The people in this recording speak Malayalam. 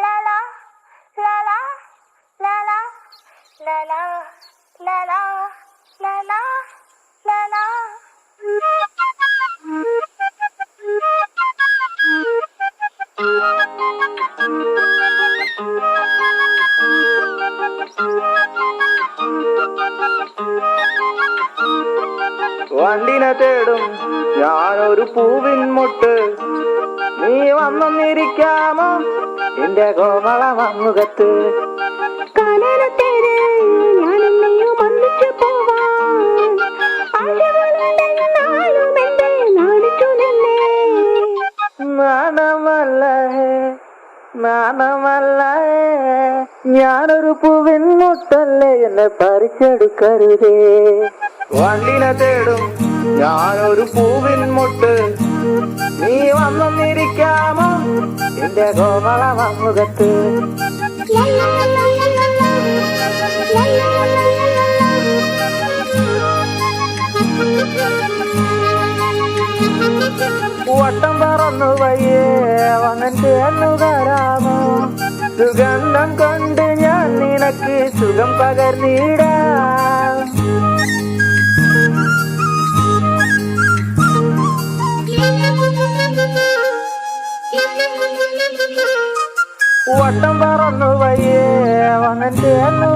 la la la la la la la la la la la la la la. വണ്ടിനെ തേടും ഞാനൊരു പൂവിൻ മുട്ട്, നീ വന്നൊന്നിരിക്കാമോ എന്റെ കോമള മുഖത്ത്. നാണമല്ലേ നാണമല്ലേ ഞാനൊരു പൂവിൻ മുട്ടല്ലേ, എന്നെ പറിച്ചെടുക്കരുതേ. വണ്ടിനെ തേടും ഞാനൊരു പൂവിൻ മുട്ട്, നീ വന്നൊന്നിരിക്കാമോ എന്റെ കോമള മുഖത്ത്. വട്ടം പറന്നു വയ്യേ വന്നിട്ട് എന്നു തരാമോ, സുഗന്ധം കൊണ്ട് ഞാൻ നിനക്ക് സുഖം പകർന്നിടാം. വട്ടം പറന്നു വയ്യേ വന്നിട്ട് എന്നു